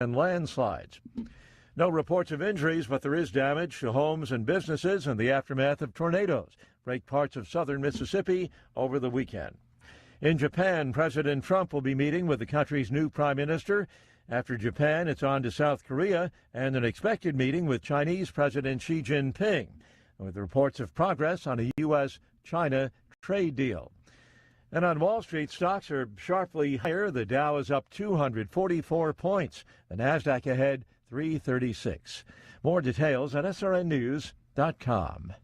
and landslides. No reports of injuries, but there is damage to homes and businesses in the aftermath of tornadoes break parts of southern Mississippi over the weekend. In Japan, President Trump will be meeting with the country's new prime minister. After Japan, it's on to South Korea and an expected meeting with Chinese President Xi Jinping, with reports of progress on a U.S.-China trade deal. And on Wall Street, stocks are sharply higher. The Dow is up 244 points. The Nasdaq ahead 336. More details at srnnews.com.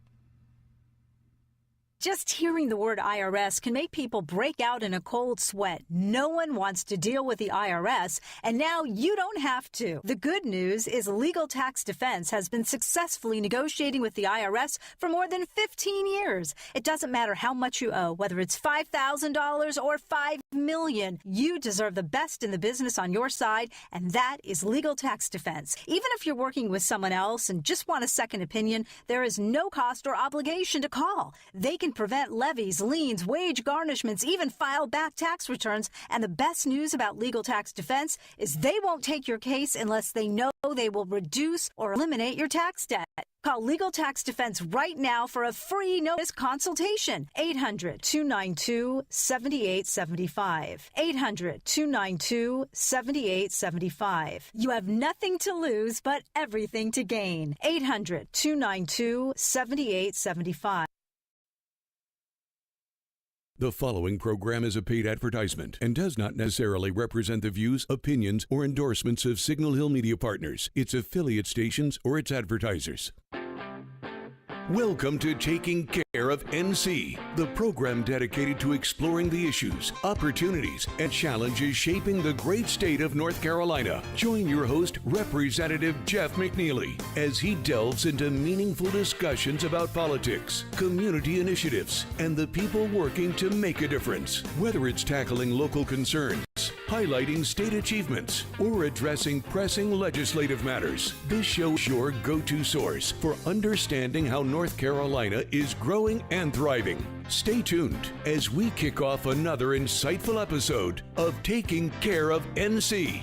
Just hearing the word IRS can make people break out in a cold sweat. No one wants to deal with the IRS, and now you don't have to. The good news is Legal Tax Defense has been successfully negotiating with the IRS for more than 15 years. It doesn't matter how much you owe, whether it's $5,000 or $5 million. You deserve the best in the business on your side, and that is Legal Tax Defense. Even if you're working with someone else and just want a second opinion, there is no cost or obligation to call. They can prevent levies, liens, wage garnishments, even file back tax returns. And the best news about Legal Tax Defense is they won't take your case unless they know they will reduce or eliminate your tax debt. Call Legal Tax Defense right now for a free notice consultation. 800-292-7875. 800-292-7875. You have nothing to lose but everything to gain. 800-292-7875. The following program is a paid advertisement and does not necessarily represent the views, opinions, or endorsements of Signal Hill Media Partners, its affiliate stations, or its advertisers. Welcome to Taking Care of NC, the program dedicated to exploring the issues, opportunities, and challenges shaping the great state of North Carolina. Join your host, Representative Jeff McNeely, as he delves into meaningful discussions about politics, community initiatives, and the people working to make a difference. Whether it's tackling local concerns, highlighting state achievements, or addressing pressing legislative matters, this show is your go-to source for understanding how North Carolina is growing and thriving. Stay tuned as we kick off another insightful episode of Taking Care of NC.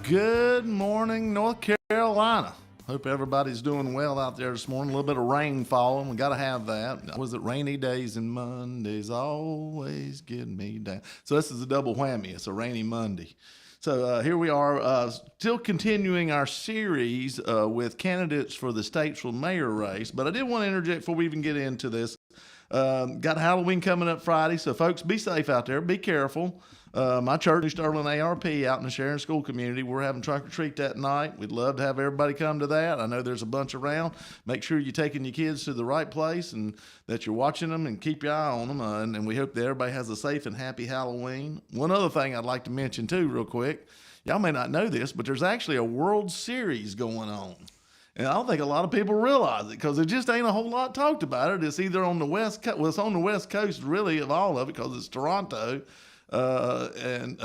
Good morning, North Carolina. Hope everybody's doing well out there this morning. A little bit of rain falling. We got to have that. Was it rainy days and Mondays always get me down? So this is a double whammy. It's a rainy Monday. So here we are, still continuing our series with candidates for the Statesville mayor race. But I did want to interject before we even get into this. Got Halloween coming up Friday, so folks, be safe out there. Be careful. My church, New Sterling ARP, out in the Sharon School community, we're having trunk or treat that night. We'd love to have everybody come to that. I know there's a bunch around. Make sure you're taking your kids to the right place and that you're watching them and keep your eye on them. And we hope that everybody has a safe and happy Halloween. One other thing I'd like to mention too, real quick. Y'all may not know this, but there's actually a World Series going on. And I don't think a lot of people realize it because there just ain't a whole lot talked about it. It's either on the West Coast, well, it's on the West Coast really of all of it because it's Toronto and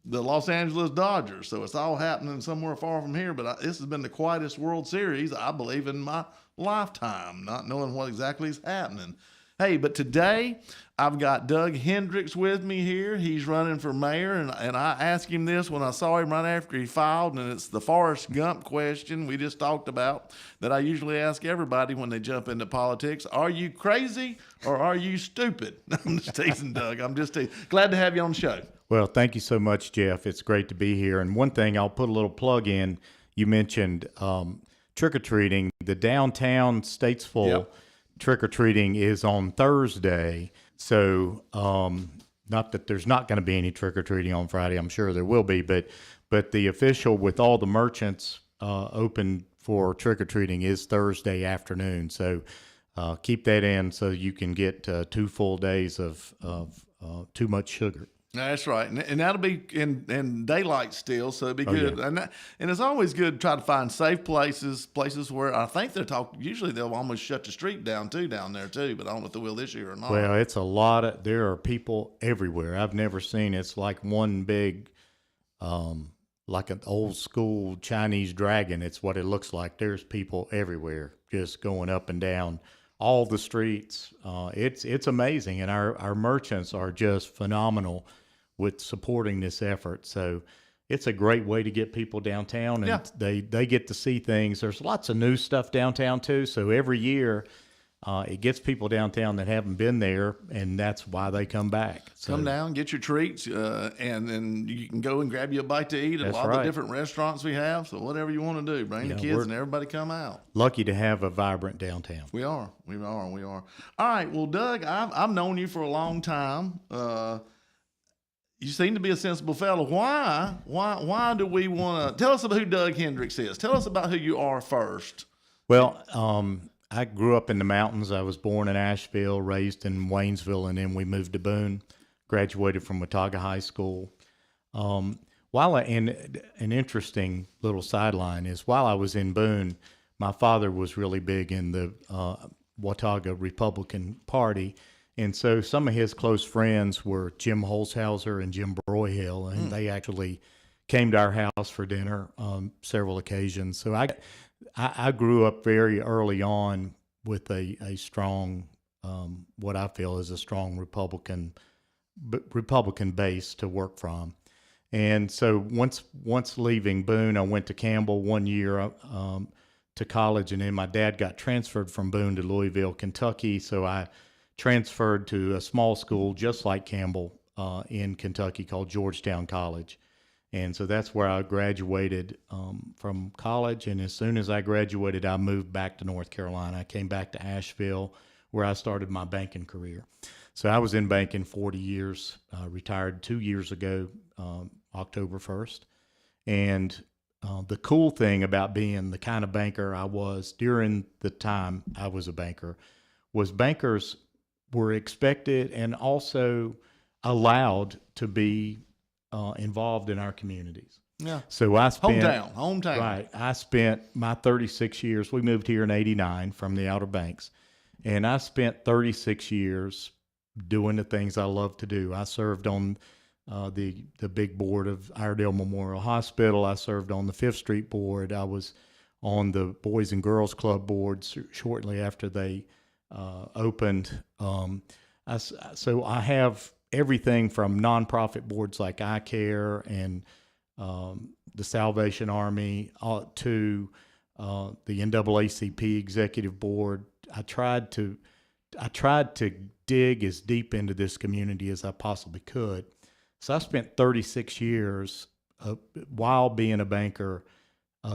the Los Angeles Dodgers. So it's all happening somewhere far from here. But this has been the quietest World Series, I believe, in my lifetime, not knowing what exactly is happening. Hey, but today I've got Doug Hendrix with me here. He's running for mayor, and I asked him this when I saw him right after he filed, and it's the Forrest Gump question we just talked about that I usually ask everybody when they jump into politics. Are you crazy or are you stupid? I'm just teasing, Doug. I'm just teasing. Glad to have you on the show. Well, thank you so much, Jeff. It's great to be here. And one thing, I'll put a little plug in. You mentioned trick-or-treating. The downtown Statesville Yep. trick-or-treating is on Thursday. So not that there's not going to be any trick-or-treating on Friday. I'm sure there will be. But the official with all the merchants open for trick-or-treating is Thursday afternoon. So keep that in so you can get 2 full days of too much sugar. That's right, and that'll be in daylight still, so it'll be good. Yeah. And it's always good to try to find safe places where I think usually they'll almost shut the street down there too, but I don't know if they will this year or not. Well, it's there are people everywhere. I've never seen, it's like one big, like an old school Chinese dragon. It's what it looks like. There's people everywhere just going up and down all the streets. It's amazing, and our merchants are just phenomenal with supporting this effort. So it's a great way to get people downtown, and Yeah. they get to see things. There's lots of new stuff downtown too. So every year, it gets people downtown that haven't been there, and that's why they come back. So, Come down, get your treats, and then you can go and grab you a bite to eat at a That's lot of the right. different restaurants we have. So whatever you want to do, bring the Yeah, kids and everybody come out. lucky to have a vibrant downtown. We are. All right. Well, Doug, I've known you for a long time. You seem to be a sensible fellow. Why do we want to tell us about who Doug Hendrix is? Tell us about who you are first. Well, I grew up in the mountains. I was born in Asheville, raised in Waynesville, and then we moved to Boone. Graduated from Watauga High School. And an interesting little sideline is while I was in Boone, my father was really big in the Watauga Republican Party. And so some of his close friends were Jim Holzhauser and Jim Broyhill, and they actually came to our house for dinner on several occasions. So I grew up very early on with a strong, what I feel is a strong Republican base to work from. And so once leaving Boone, I went to Campbell 1 year to college, and then my dad got transferred from Boone to Louisville, Kentucky. So I transferred to a small school just like Campbell in Kentucky called Georgetown College. And so that's where I graduated from college. And as soon as I graduated, I moved back to North Carolina. I came back to Asheville, where I started my banking career. So I was in banking 40 years, retired 2 years ago, October 1st. And the cool thing about being the kind of banker I was during the time I was a banker was bankers were expected and also allowed to be involved in our communities. Yeah. So I spent hometown. Right. I spent my 36 years. We moved here in '89 from the Outer Banks, and I spent 36 years doing the things I love to do. I served on the big board of Iredell Memorial Hospital. I served on the Fifth Street board. I was on the Boys and Girls Club boards shortly after they opened. So I have everything from nonprofit boards like iCare and the Salvation Army to the NAACP executive board. I tried to dig as deep into this community as I possibly could. So I spent 36 years while being a banker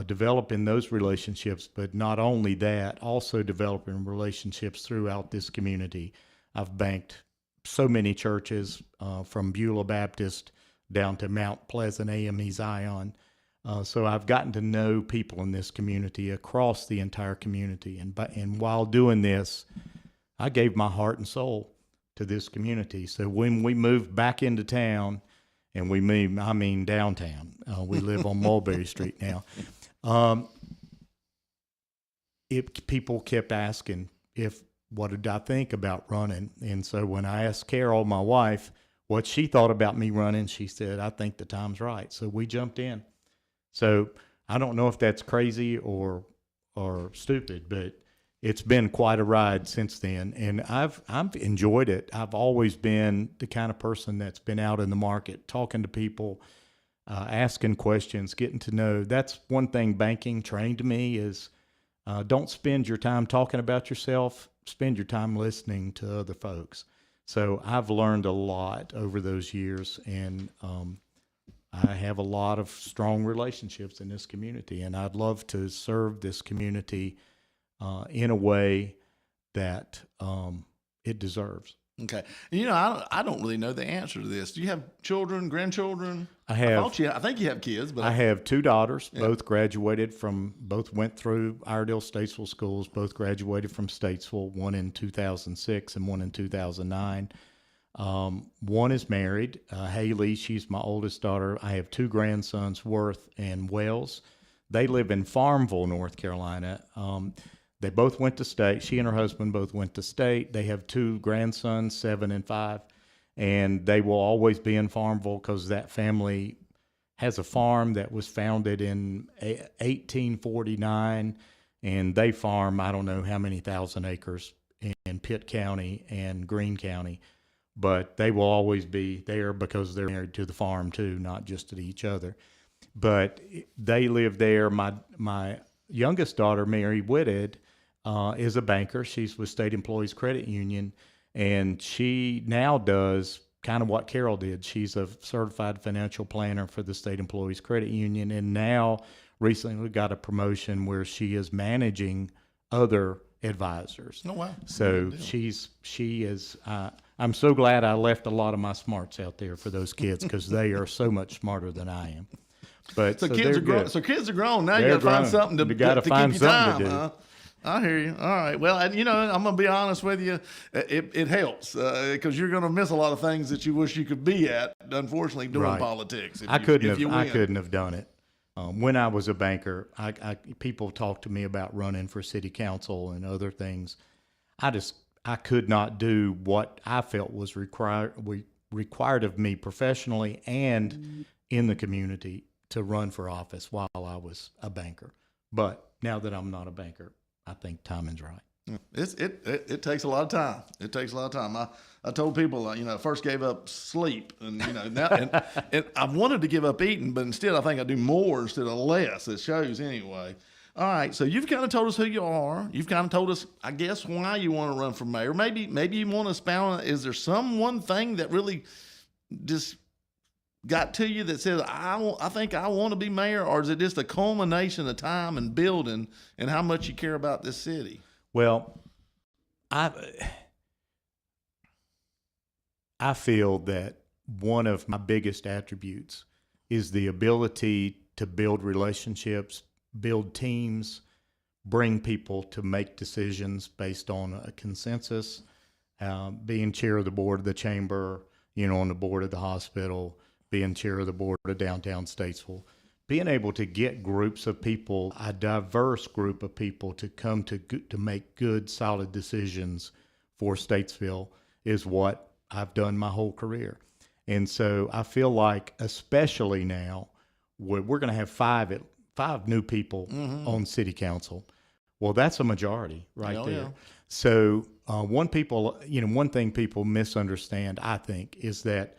developing those relationships, but not only that, also developing relationships throughout this community. I've banked so many churches from Beulah Baptist down to Mount Pleasant AME Zion. So I've gotten to know people in this community across the entire community. And while doing this, I gave my heart and soul to this community. So when we moved back into town, and we moved, I mean downtown, we live on Mulberry Street now, people kept asking what did I think about running? And so when I asked Carol, my wife, what she thought about me running, she said, I think the time's right. So we jumped in. So I don't know if that's crazy or stupid, but it's been quite a ride since then, and I've enjoyed it. I've always been the kind of person that's been out in the market, talking to people, asking questions, getting to know. That's one thing banking trained me is don't spend your time talking about yourself, spend your time listening to other folks. So I've learned a lot over those years, and I have a lot of strong relationships in this community, and I'd love to serve this community in a way that it deserves. Okay. And, I don't really know the answer to this. Do you have children, grandchildren? I have. I think you have kids, but I have two daughters. Yeah. Both went through Iredell Statesville schools. Both graduated from Statesville. One in 2006 and one in 2009. One is married, Haley. She's my oldest daughter. I have two grandsons, Worth and Wells. They live in Farmville, North Carolina. They both went to state. She and her husband both went to state. They have two grandsons, 7 and 5, and they will always be in Farmville because that family has a farm that was founded in 1849, and they farm I don't know how many thousand acres in Pitt County and Greene County, but they will always be there because they're married to the farm too, not just to each other. but they live there. My youngest daughter, Mary Whitted, is a banker. She's with State Employees Credit Union, and she now does kind of what Carol did. She's a certified financial planner for the State Employees Credit Union, and now recently got a promotion where she is managing other advisors. Oh, wow. So she is. I'm so glad I left a lot of my smarts out there for those kids because they are so much smarter than I am. But so kids are grown. So kids are grown now. You got to find something to you got to find keep your something time, to do. huh? I hear you. All right. Well, and, I'm going to be honest with you. It helps because you're going to miss a lot of things that you wish you could be at, unfortunately, doing politics. I couldn't have done it. When I was a banker, people talked to me about running for city council and other things. I could not do what I felt was required of me professionally and in the community to run for office while I was a banker. But now that I'm not a banker, I think timing's right. It takes a lot of time. It takes a lot of time. I told people, I first gave up sleep, and now and I wanted to give up eating, but instead I think I do more instead of less. It shows anyway. All right, so you've kind of told us who you are. You've kind of told us, I guess, why you want to run for mayor. Maybe you want to expound on, is there some one thing that really just got to you that says, I think I want to be mayor, or is it just a culmination of time and building and how much you care about this city? Well, I feel that one of my biggest attributes is the ability to build relationships, build teams, bring people to make decisions based on a consensus, being chair of the board of the chamber, on the board of the hospital, being chair of the board of downtown Statesville, being able to get groups of people, a diverse group of people to come to make good, solid decisions for Statesville is what I've done my whole career. And so I feel like, especially now, we're going to have five new people on city council. Well, that's a majority right there. Yeah. So one thing people misunderstand, I think, is that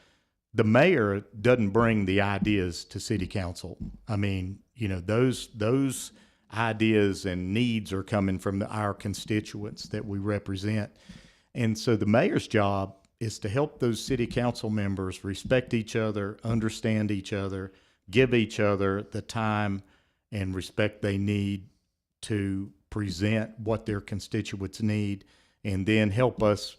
the mayor doesn't bring the ideas to city council. I mean, those ideas and needs are coming from our constituents that we represent. And so the mayor's job is to help those city council members respect each other, understand each other, give each other the time and respect they need to present what their constituents need, and then help us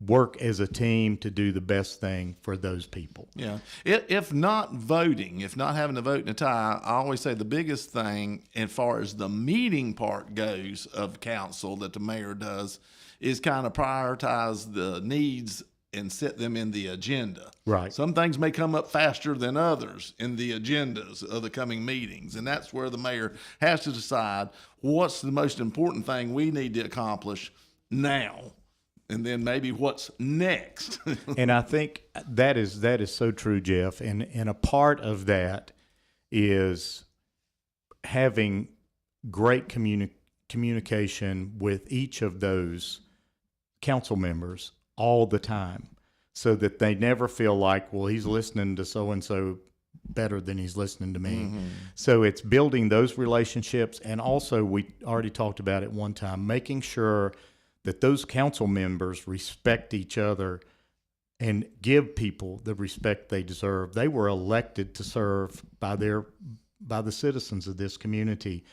work as a team to do the best thing for those people. Yeah. If not voting, if not having to vote in a tie, I always say the biggest thing as far as the meeting part goes of council that the mayor does is kind of prioritize the needs and set them in the agenda. Right. Some things may come up faster than others in the agendas of the coming meetings, and that's where the mayor has to decide what's the most important thing we need to accomplish now, and then maybe what's next. And I think that is so true, Jeff. And a part of that is having great communication with each of those council members all the time, so that they never feel like, well, he's listening to so-and-so better than he's listening to me. Mm-hmm. So it's building those relationships. And also, we already talked about it one time, making sure that those council members respect each other and give people the respect they deserve. They were elected to serve by the citizens of this community,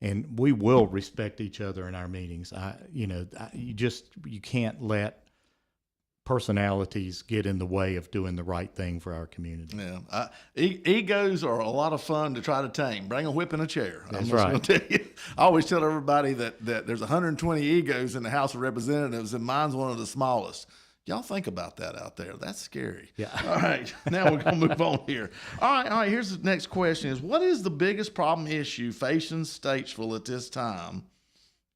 and we will respect each other in our meetings. You can't let personalities get in the way of doing the right thing for our community. Yeah, egos are a lot of fun to try to tame. Bring a whip and a chair. That's right. Tell you. I always tell everybody that there's 120 egos in the House of Representatives, and mine's one of the smallest. Y'all think about that out there. That's scary. Yeah. All right. Now we're going to move on here. All right. Here's the next question is, what is the biggest problem issue facing Statesville at this time,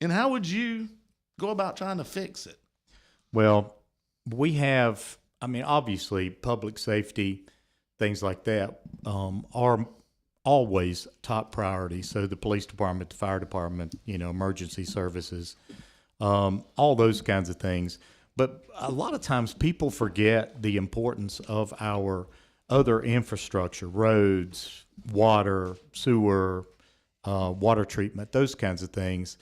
and how would you go about trying to fix it? Well, we have, obviously, public safety, things like that are always top priority. So the police department, the fire department, emergency services, all those kinds of things. But a lot of times people forget the importance of our other infrastructure, roads, water, sewer, water treatment, those kinds of things.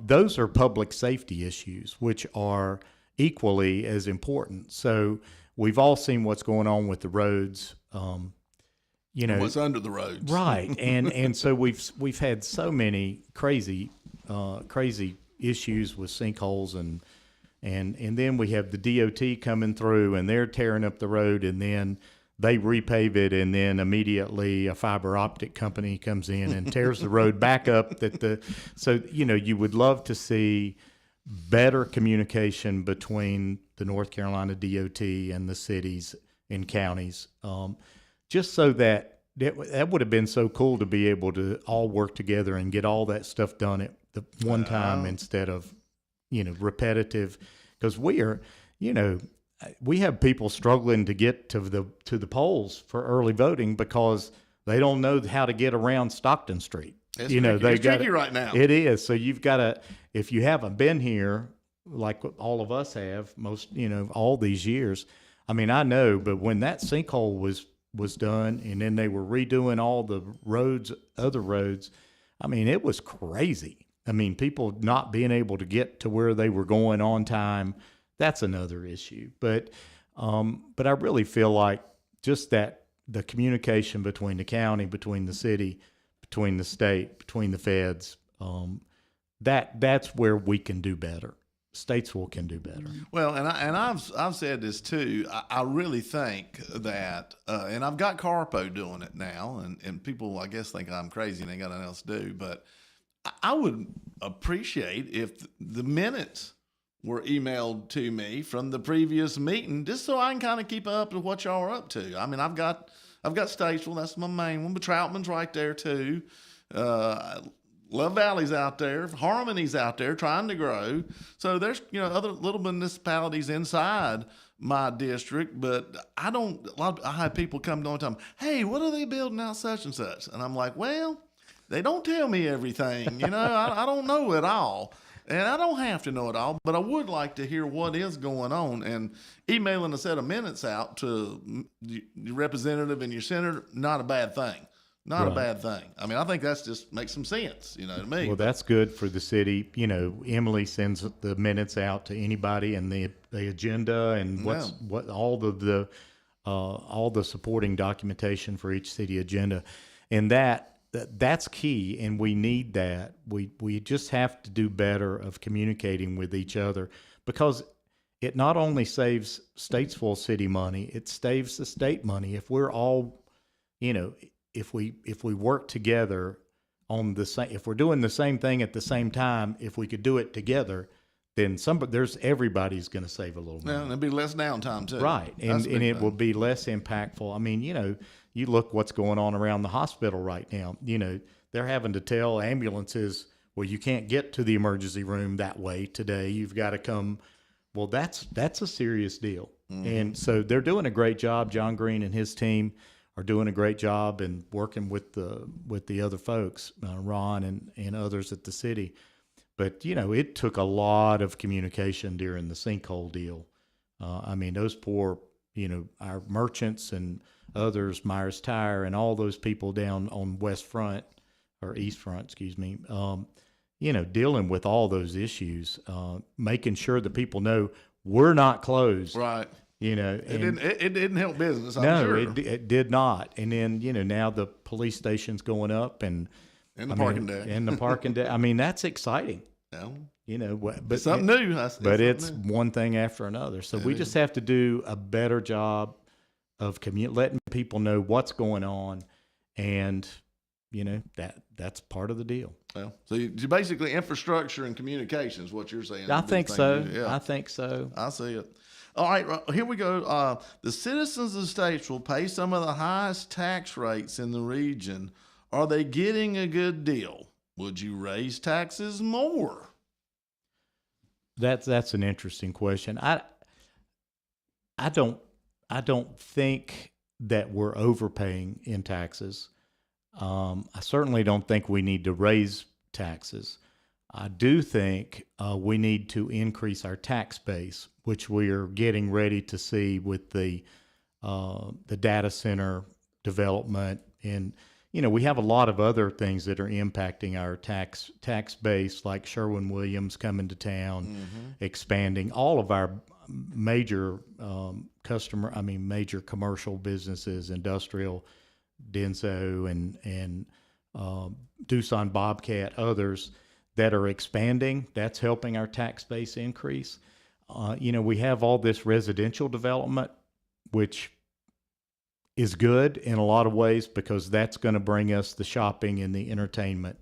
Those are public safety issues, which are equally as important. So we've all seen what's going on with the roads. What's under the roads, right? And so we've had so many crazy issues with sinkholes, and then we have the DOT coming through, and they're tearing up the road, and then they repave it, and then immediately a fiber optic company comes in and tears the road back up. So you would love to see better communication between the North Carolina DOT and the cities and counties, just so that would have been so cool to be able to all work together and get all that stuff done at the one time instead of repetitive, because we are we have people struggling to get to the polls for early voting because they don't know how to get around Stockton Street. It's tricky right now. It is. So you've got to, if you haven't been here, like all of us have, all these years. I mean, I know, but when that sinkhole was done, and then they were redoing all the roads, other roads, I mean, it was crazy. I mean, people not being able to get to where they were going on time, that's another issue. But I really feel like just that the communication between the county, between the city, between the state, between the feds, that's where we can do better. Statesville can do better. Well, and I've said this too. I really think that, and I've got Carpo doing it now, and people I guess think I'm crazy and ain't got nothing else to do. But I would appreciate if the minutes were emailed to me from the previous meeting, just so I can kind of keep up with what y'all are up to. I mean, I've got Statesville, that's my main one, but Troutman's right there too. Love Valley's out there, Harmony's out there trying to grow. So there's other little municipalities inside my district, but I have people come to me and tell me, hey, what are they building out such and such? And I'm like, well, they don't tell me everything. I don't know it all. And I don't have to know it all, but I would like to hear what is going on. And emailing a set of minutes out to your representative and your senator, not a bad thing. Not a bad thing. I mean, I think that's just makes some sense, to me. Well, that's good for the city. Emily sends the minutes out to anybody, and the agenda and what all the supporting documentation for each city agenda, and that's key, and we need that. We just have to do better of communicating with each other, because it not only saves Statesville city money, it saves the state money. If we're all, if we work together on the same, if we're doing the same thing at the same time, if we could do it together, then everybody's going to save a little money. Yeah, and there'll be less downtime too. Right, and it will be less impactful. I mean, you look what's going on around the hospital right now. They're having to tell ambulances, well, you can't get to the emergency room that way today. You've got to come. Well, that's a serious deal. Mm-hmm. And so they're doing a great job. John Green and his team are doing a great job and working with the other folks, Ron and others at the city. But, it took a lot of communication during the sinkhole deal. I mean, those poor, our merchants and others, Myers Tire and all those people down on East Front, dealing with all those issues, making sure that people know we're not closed. Right. It didn't help business. I'm sure. It did not. And then now the police station's going up and the parking deck. And the parking deck. I mean, that's exciting. Yeah. But it's something new. But it's one thing after another. So we just have to do a better job of letting people know what's going on, and that's part of the deal. Well, so you basically infrastructure and communications, what you're saying. I think so. Yeah. I think so. I see it. All right, here we go. The citizens of Statesville pay some of the highest tax rates in the region. Are they getting a good deal? Would you raise taxes more? That's an interesting question. I don't think that we're overpaying in taxes. I certainly don't think we need to raise taxes. I do think we need to increase our tax base, which we are getting ready to see with the data center development. And we have a lot of other things that are impacting our tax base, like Sherwin-Williams coming to town, expanding all of our major major commercial businesses, industrial, Denso and Doosan Bobcat, others that are expanding. That's helping our tax base increase. We have all this residential development, which is good in a lot of ways because that's going to bring us the shopping and the entertainment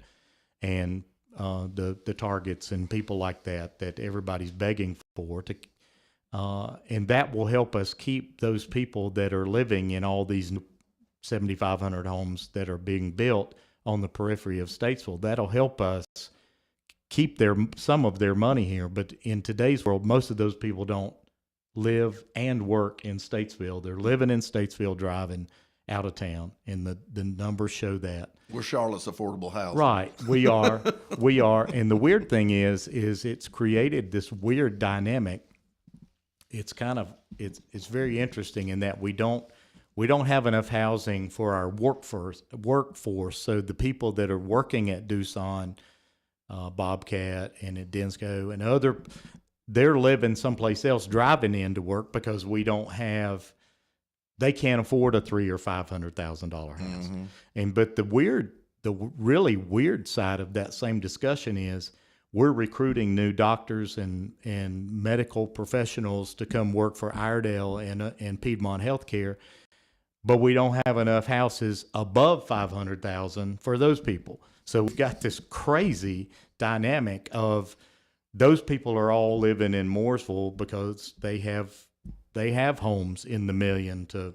and the Targets and people like that everybody's begging for. And that will help us keep those people that are living in all these 7,500 homes that are being built on the periphery of Statesville. That'll help us keep some of their money here. But in today's world, most of those people don't live and work in Statesville. They're living in Statesville, driving out of town, and the numbers show that. We're Charlotte's affordable house. Right, we are. And the weird thing is it's created this weird dynamic. It's very interesting in that we don't have enough housing for our workforce. So the people that are working at Doosan, Bobcat, and at Densco and other, they're living someplace else, driving into work because they can't afford a $300,000 or $500,000 house. But the really weird side of that same discussion is we're recruiting new doctors and medical professionals to come work for Iredell and Piedmont Healthcare, but we don't have enough houses above $500,000 for those people. So we've got this crazy dynamic of those people are all living in Mooresville because they have homes in the $1 million to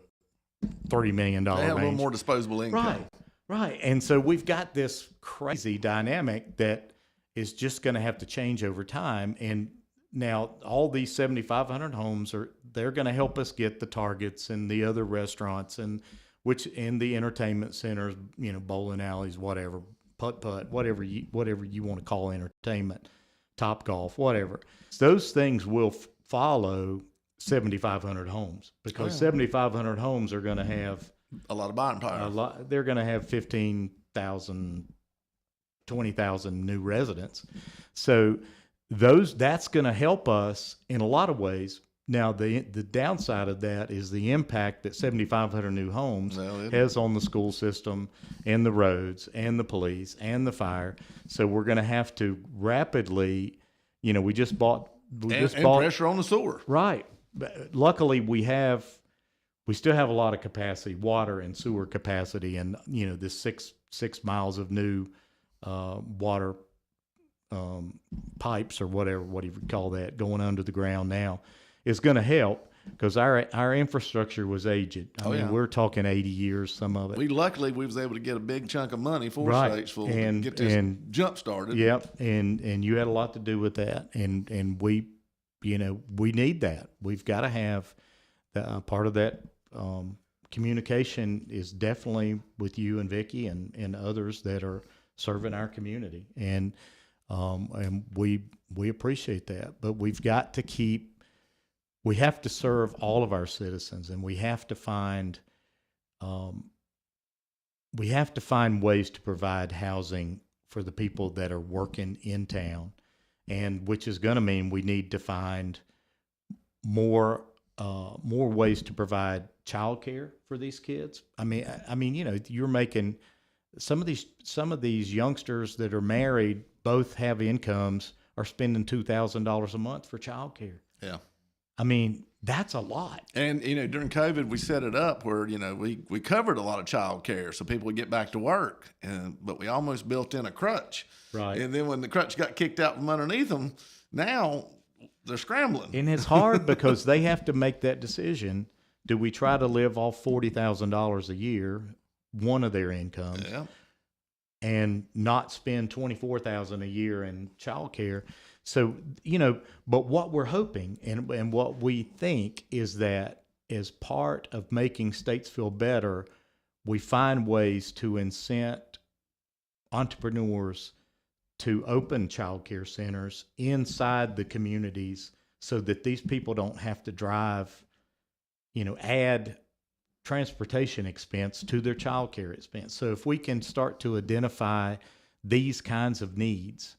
$30 million range. They have a little more disposable income. Right. And so we've got this crazy dynamic that is just going to have to change over time. And now all these 7,500 homes they're going to help us get the Targets and the other restaurants and the entertainment centers, bowling alleys, whatever, putt, whatever you want to call entertainment, Top Golf, whatever. Those things will follow 7,500 homes because 7,500 homes are going to have a lot of buying power. They're going to have 15,000, 20,000 new residents. So that's going to help us in a lot of ways. Now, the downside of that is the impact that 7,500 new homes has on the school system and the roads and the police and the fire. So we're going to have to rapidly, we just bought pressure on the sewer. Right. But luckily, we still have a lot of capacity, water and sewer capacity, and this 6 miles of new water pipes or what do you call that, going under the ground now is going to help because our infrastructure was aged. I mean, we're talking 80 years, some of it. We was able to get a big chunk of money for Statesville and get this jump started. Yep, and you had a lot to do with that, and we need that. We've got to have part of that. Communication is definitely with you and Vicki and others that are serving our community, and we appreciate that. But we've got to we have to serve all of our citizens, and we have to find ways to provide housing for the people that are working in town, and which is going to mean we need to find more ways to provide childcare for these kids. I mean, you're making some of these youngsters that are married, both have incomes, are spending $2,000 a month for childcare. Yeah. I mean, that's a lot. And, during COVID, we set it up where, we covered a lot of child care so people would get back to work. But we almost built in a crutch. Right. And then when the crutch got kicked out from underneath them, now they're scrambling. And it's hard because they have to make that decision. Do we try to live off $40,000 a year, one of their incomes, and not spend $24,000 a year in child care? So, but what we're hoping and what we think is that as part of making Statesville better, we find ways to incent entrepreneurs to open child care centers inside the communities so that these people don't have to drive, add transportation expense to their child care expense. So if we can start to identify these kinds of needs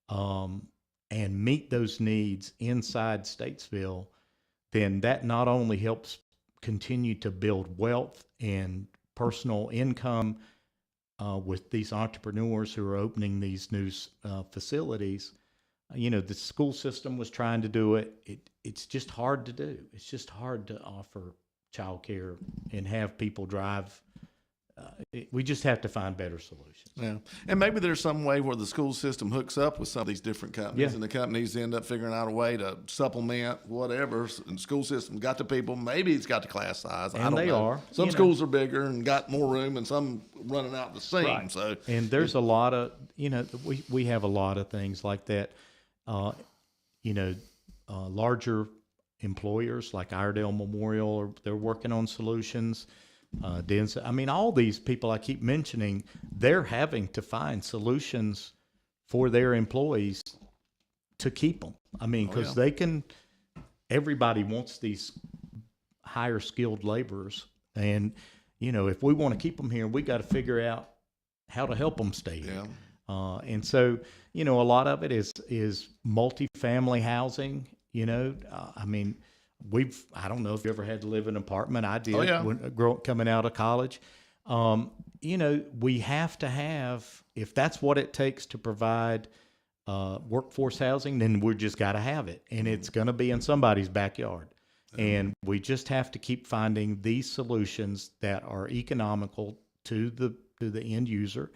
and meet those needs inside Statesville, then that not only helps continue to build wealth and personal income with these entrepreneurs who are opening these new facilities. The school system was trying to do it. It's just hard to do. It's just hard to offer childcare and have people drive. We just have to find better solutions. Yeah, and maybe there's some way where the school system hooks up with some of these different companies, Yeah. and the companies end up figuring out a way to supplement whatever. And the school system got the people. Maybe it's got the class size. I And don't they know. are. Some schools are bigger and got more room, and some running out the seam. Right. So, And there's a lot of, we have a lot of things like that. Larger employers like Iredell Memorial, they're working on solutions. All these people I keep mentioning, they're having to find solutions for their employees to keep them. Because everybody wants these higher skilled laborers. And, if we want to keep them here, we got to figure out how to help them stay here. yeah. And so, a lot of it is multifamily housing. I don't know if you ever had to live in an apartment. I did coming out of college. We have to have, if that's what it takes to provide workforce housing, then we just got to have it. And it's going to be in somebody's backyard. And we just have to keep finding these solutions that are economical to the end user.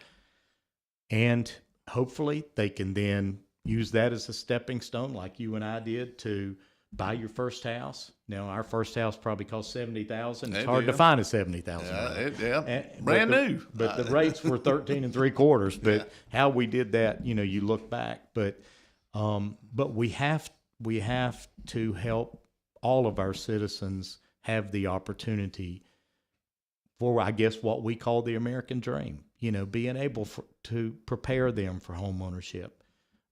And hopefully they can then use that as a stepping stone, like you and I did, to buy your first house. Now, our first house probably cost $70,000. It's hard to find a $70,000. Brand new. But the rates were 13 3/4. But how we did that, you look back. But we have to help all of our citizens have the opportunity for, I guess, what we call the American dream. Being able to prepare them for home ownership.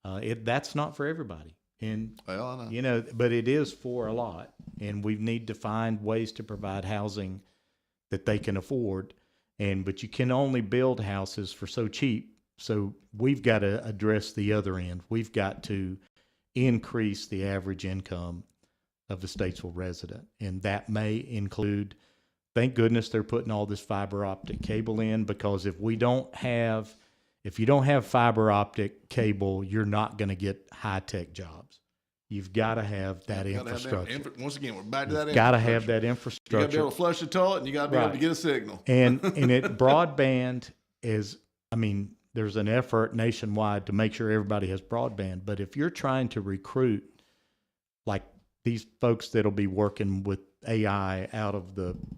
That's not for everybody. And, I know. But it is for a lot. And we need to find ways to provide housing that they can afford. But you can only build houses for so cheap. So we've got to address the other end. We've got to increase the average income of the Statesville resident. And that may include, thank goodness they're putting all this fiber optic cable in, because if you don't have fiber optic cable, you're not going to get high-tech jobs. You've got to have that infrastructure. Once again, we're back to that. Got to have that infrastructure. You got to be able to flush the toilet, and you got to be able to get a signal. And broadband is, there's an effort nationwide to make sure everybody has broadband. But if you're trying to recruit, like these folks that'll be working with AI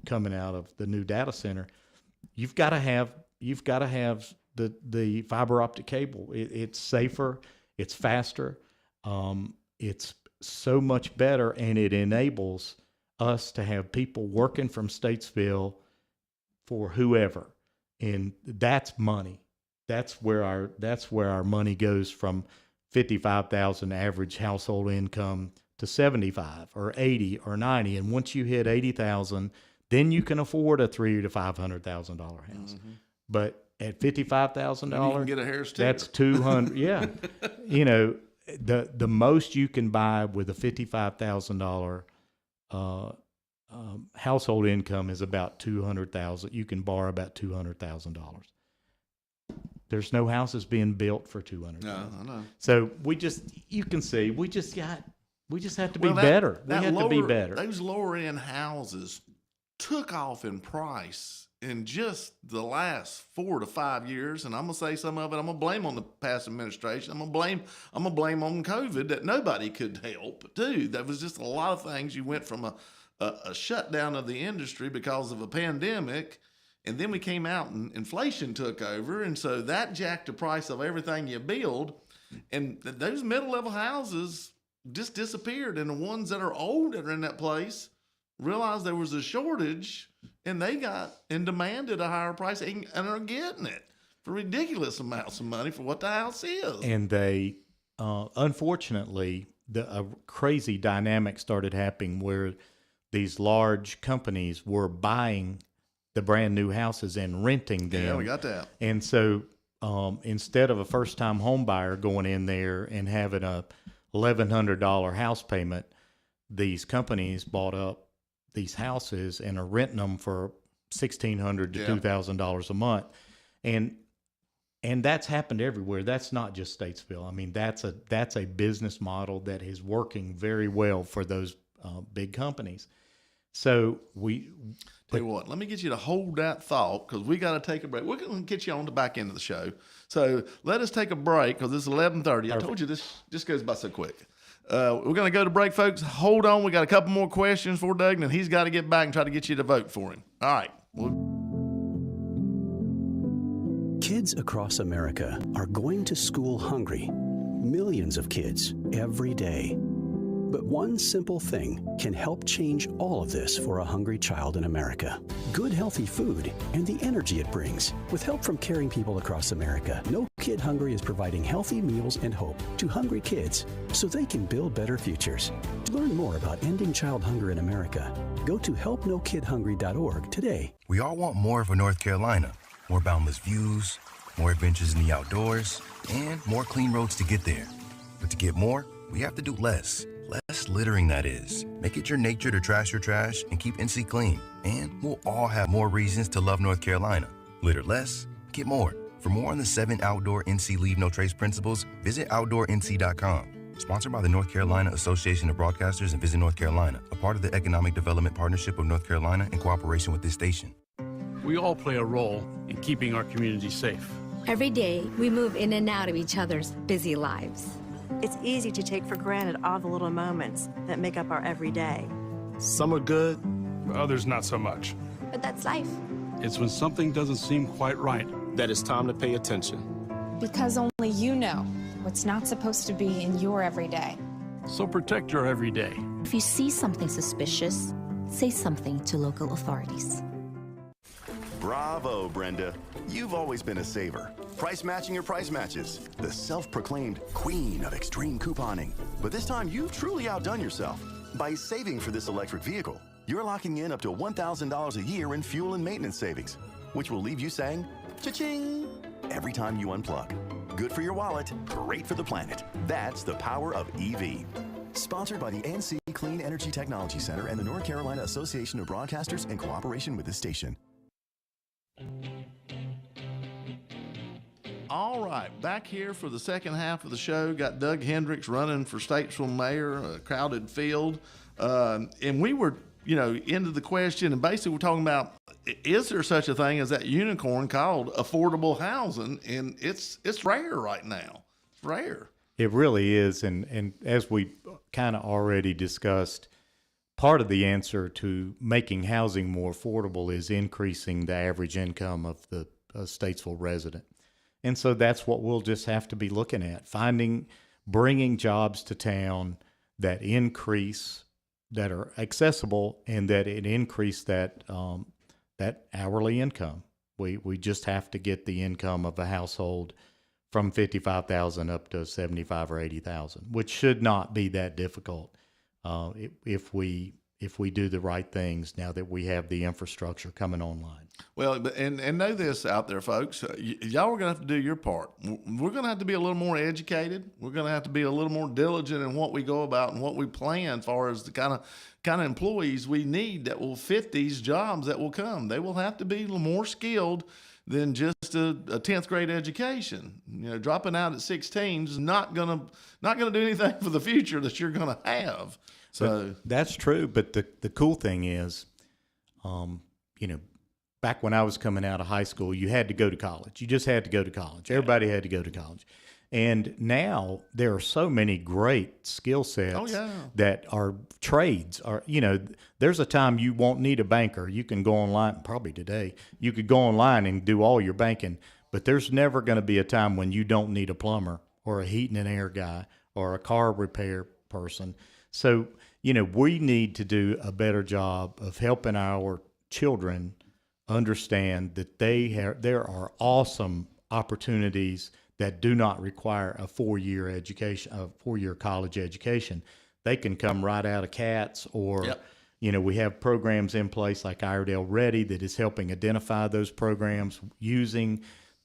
coming out of the new data center, you've got to have the fiber optic cable. It's safer, it's faster, it's so much better, and it enables us to have people working from Statesville for whoever, and that's money. That's where our money goes, from 55,000 average household income to 75 or 80 or 90, and once you hit 80,000, then you can afford a $300,000 to $500,000 house. Mm-hmm. But at $55,000, you can get a Harris Teeter. That's $200. Yeah, the most you can buy with a $55,000 household income is about $200,000. You can borrow about $200,000. There's no houses being built for $200,000. No, I know. So we just have to be better. We have to be better. Those lower end houses took off in price in just the last 4 to 5 years, and I'm gonna say some of it I'm gonna blame on the past administration. I'm gonna blame on COVID that nobody could help too. That was just a lot of things. You went from a shutdown of the industry because of a pandemic, and then we came out and inflation took over, and so that jacked the price of everything you build, and those middle-level houses just disappeared, and the ones that are old that are in that place realized there was a shortage, and they got and demanded a higher price, and are getting it for ridiculous amounts of money for what the house is. And they, unfortunately, a crazy dynamic started happening where these large companies were buying the brand new houses and renting them. Yeah, we got that. And so instead of a first-time home buyer going in there and having a $1,100 house payment, these companies bought up these houses and are renting them for $1,600 to $2,000 a month. And that's happened everywhere. That's not just Statesville. I mean, that's a business model that is working very well for those big companies. So Tell you what, let me get you to hold that thought because we got to take a break. We're going to get you on the back end of the show. So let us take a break because it's 11:30. I told you this just goes by so quick. We're going to go to break, folks. Hold on. We got a couple more questions for Doug, and he's got to get back and try to get you to vote for him. All right. Kids across America are going to school hungry. Millions of kids every day. But one simple thing can help change all of this for a hungry child in America. Good, healthy food and the energy it brings. With help from caring people across America, No Kid Hungry is providing healthy meals and hope to hungry kids so they can build better futures. To learn more about ending child hunger in America, go to helpnokidhungry.org today. We all want more for North Carolina. More boundless views, more adventures in the outdoors, and more clean roads to get there. But to get more, we have to do less. Less littering, that is. Make it your nature to trash your trash and keep NC clean. And we'll all have more reasons to love North Carolina. Litter less, get more. For more on the 7 outdoor NC Leave No Trace principles, visit OutdoorNC.com. Sponsored by the North Carolina Association of Broadcasters and Visit North Carolina, a part of the Economic Development Partnership of North Carolina in cooperation with this station. We all play a role in keeping our community safe. Every day, we move in and out of each other's busy lives. It's easy to take for granted all the little moments that make up our everyday. Some are good, Others not so much. But that's life. It's when something doesn't seem quite right that it's time to pay attention. Because only you know what's not supposed to be in your everyday. So protect your everyday. If you see something suspicious, say something to local authorities. Bravo, Brenda. You've always been a saver. Price matching your price matches. The self-proclaimed queen of extreme couponing. But this time, you've truly outdone yourself. By saving for this electric vehicle, you're locking in up to $1,000 a year in fuel and maintenance savings, which will leave you saying, cha-ching, every time you unplug. Good for your wallet, great for the planet. That's the power of EV. Sponsored by the NC Clean Energy Technology Center and the North Carolina Association of Broadcasters in cooperation with this station. All right, back here for the second half of the show. Got Doug Hendrix running for Statesville mayor, a crowded field. And we were, into the question, and basically we're talking about, is there such a thing as that unicorn called affordable housing? And it's rare right now. It's rare. It really is. And as we kind of already discussed, part of the answer to making housing more affordable is increasing the average income of the Statesville resident. And so that's what we'll just have to be looking at, bringing jobs to town that increase, that are accessible, and that it increase that hourly income. We just have to get the income of a household from $55,000 up to $75,000 or $80,000, which should not be that difficult if we do the right things now that we have the infrastructure coming online. Well, and know this out there, folks. Y'all are going to have to do your part. We're going to have to be a little more educated. We're going to have to be a little more diligent in what we go about and what we plan as far as the kind of employees we need that will fit these jobs that will come. They will have to be a little more skilled than just a 10th grade education. Dropping out at 16 is not going to do anything for the future that you're going to have. So that's true. But the cool thing is, back when I was coming out of high school, you had to go to college. You just had to go to college. Everybody had to go to college. And now there are so many great skill sets that are trades. There's a time you won't need a banker. You can go online, probably today, you could go online and do all your banking. But there's never going to be a time when you don't need a plumber or a heating and air guy or a car repair person. So, we need to do a better job of helping our children understand that there are awesome opportunities that do not require a 4-year college education. They can come right out of CATS or, We have programs in place like Iredell Ready that is helping identify those programs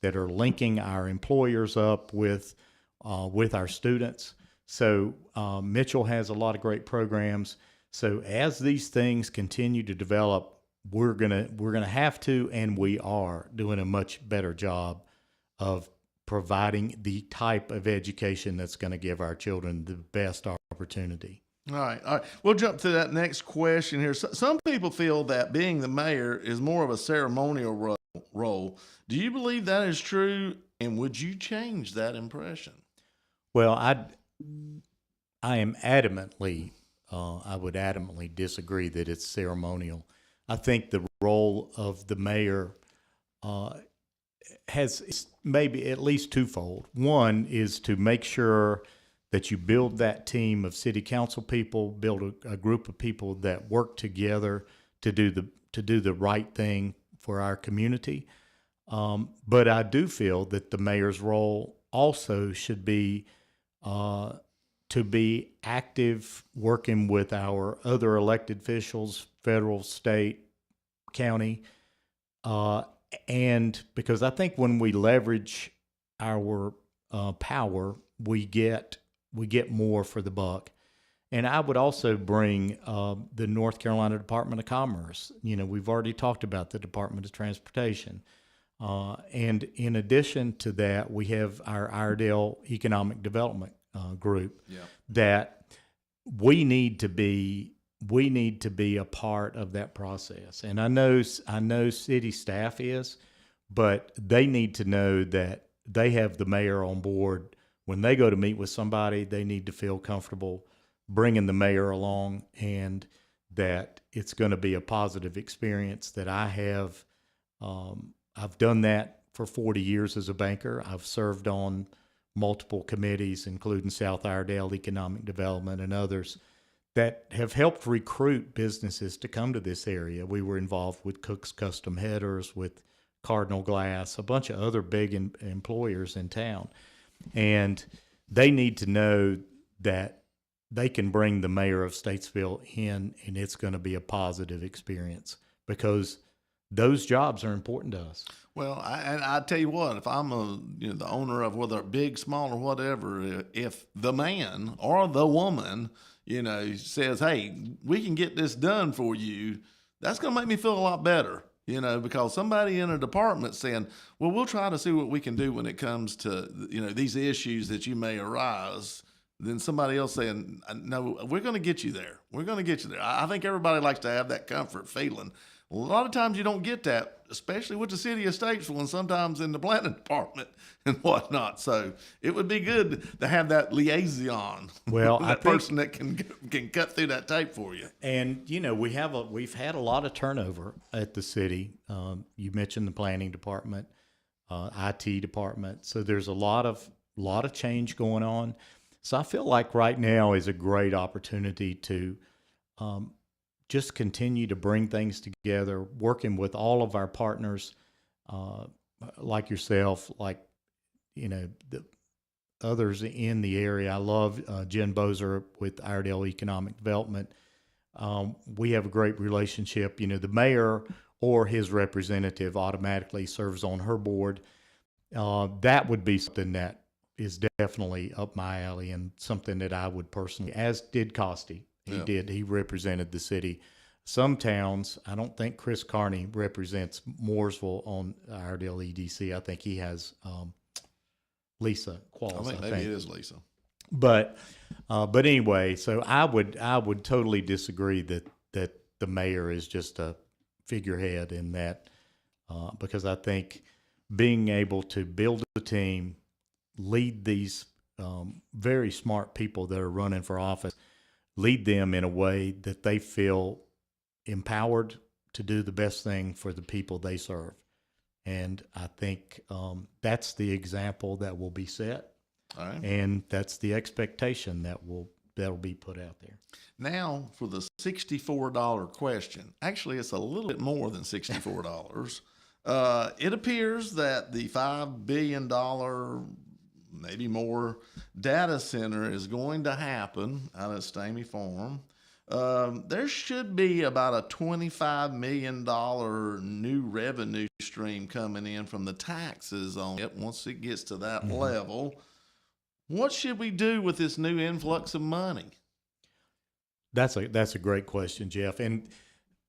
that are linking our employers up with our students. So Mitchell has a lot of great programs. So as these things continue to develop, we're gonna have to, and we are doing a much better job of providing the type of education that's going to give our children the best opportunity. All right. We'll jump to that next question here. Some people feel that being the mayor is more of a ceremonial role. Do you believe that is true, and would you change that impression? Well, I would adamantly disagree that it's ceremonial. I think the role of the mayor has maybe at least twofold. One is to make sure that you build that team of city council people, build a group of people that work together to do the right thing for our community. But I do feel that the mayor's role also should be to be active, working with our other elected officials, federal, state, county, and because I think when we leverage our power, we get more for the buck. And I would also bring the North Carolina Department of Commerce. We've already talked about the Department of Transportation. And in addition to that, we have our Iredell Economic Development group that we need to be a part of that process. And I know city staff is, but they need to know that they have the mayor on board. When they go to meet with somebody, they need to feel comfortable bringing the mayor along, and that it's going to be a positive experience. That I've done that for 40 years as a banker. I've served on multiple committees, including South Iredell Economic Development and others, that have helped recruit businesses to come to this area. We were involved with Cook's Custom Headers, with Cardinal Glass, a bunch of other big employers in town. And they need to know that they can bring the mayor of Statesville in, and it's going to be a positive experience, because those jobs are important to us. Well, I tell you what, if I'm the owner of, whether big, small, or whatever, if the man or the woman, says, hey, we can get this done for you, that's going to make me feel a lot better, because somebody in a department saying, well, we'll try to see what we can do when it comes to, these issues that you may arise. Then somebody else saying, no, we're going to get you there. We're going to get you there. I think everybody likes to have that comfort feeling. A lot of times you don't get that, especially with the city of Statesville and sometimes in the planning department and whatnot. So it would be good to have that liaison. Well, that person that can cut through that tape for you. And we've had a lot of turnover at the city. You mentioned the planning department, IT department. So there's a lot of change going on. So I feel like right now is a great opportunity to just continue to bring things together, working with all of our partners, like yourself, like, the others in the area. I love Jen Bozer with Iredell Economic Development. We have a great relationship. The mayor or his representative automatically serves on her board. That would be something that is definitely up my alley, and something that I would personally, as did Costi. He represented the city. Some towns, I don't think Chris Carney represents Mooresville on Iredell EDC. I think he has Lisa Qualls. I think maybe it is Lisa. But anyway, so I would totally disagree that the mayor is just a figurehead in that, because I think being able to build a team, lead these very smart people that are running for office, lead them in a way that they feel empowered to do the best thing for the people they serve. And I think that's the example that will be set. All right. And that's the expectation that'll be put out there. Now for the $64 question. Actually, it's a little bit more than $64. It appears that the $5 billion, maybe more, data center is going to happen out at Stamy Farm. there should be about a $25 million new revenue stream coming in from the taxes on it once it gets to that level. What should we do with this new influx of money? That's a great question, Jeff. And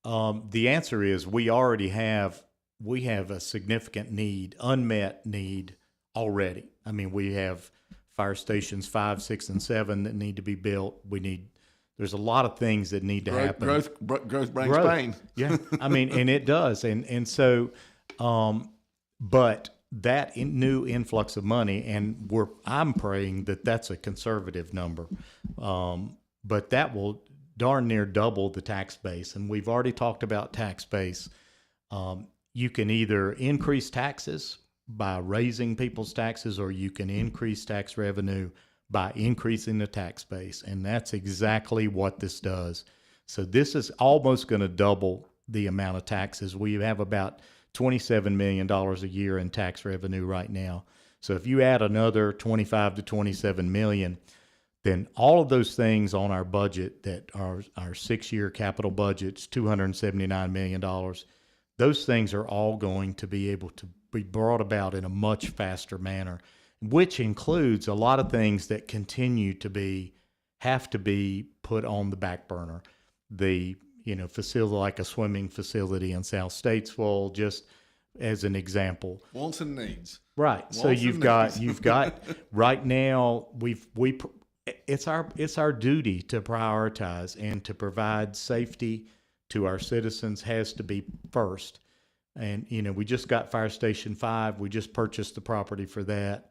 the answer is we already have a significant need, unmet need already. I mean, we have fire stations 5, 6, and 7 that need to be built. There's a lot of things that need to happen. Growth brings pain. Yeah, I mean, and it does. And so, but that new influx of money, and I'm praying that that's a conservative number, but that will darn near double the tax base. And we've already talked about tax base. You can either increase taxes by raising people's taxes, or you can increase tax revenue by increasing the tax base. And that's exactly what this does. So this is almost going to double the amount of taxes. We have about $27 million a year in tax revenue right now. So if you add another 25 to 27 million, then all of those things on our budget that are our 6-year capital budget's $279 million, those things are all going to be able to be brought about in a much faster manner, which includes a lot of things that continue to have to be put on the back burner. The facility like a swimming facility in South Statesville, just as an example. Wants and needs. Right. So you've got right now it's our duty to prioritize and to provide safety to our citizens has to be first. And we just got Fire Station 5. We just purchased the property for that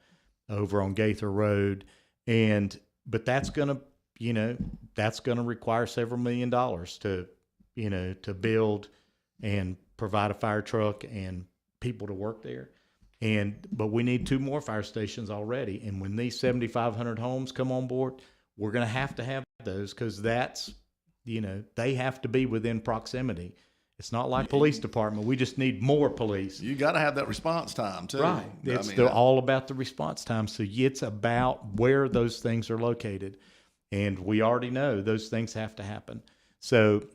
over on Gaither Road, but that's gonna require several $1 million to build and provide a fire truck and people to work there. But we need 2 more fire stations already. And when these 7,500 homes come on board, we're going to have those, because that's, they have to be within proximity. It's not like police department. We just need more police. You got to have that response time too. Right. It's all about the response time. So it's about where those things are located. And we already know those things have to happen. So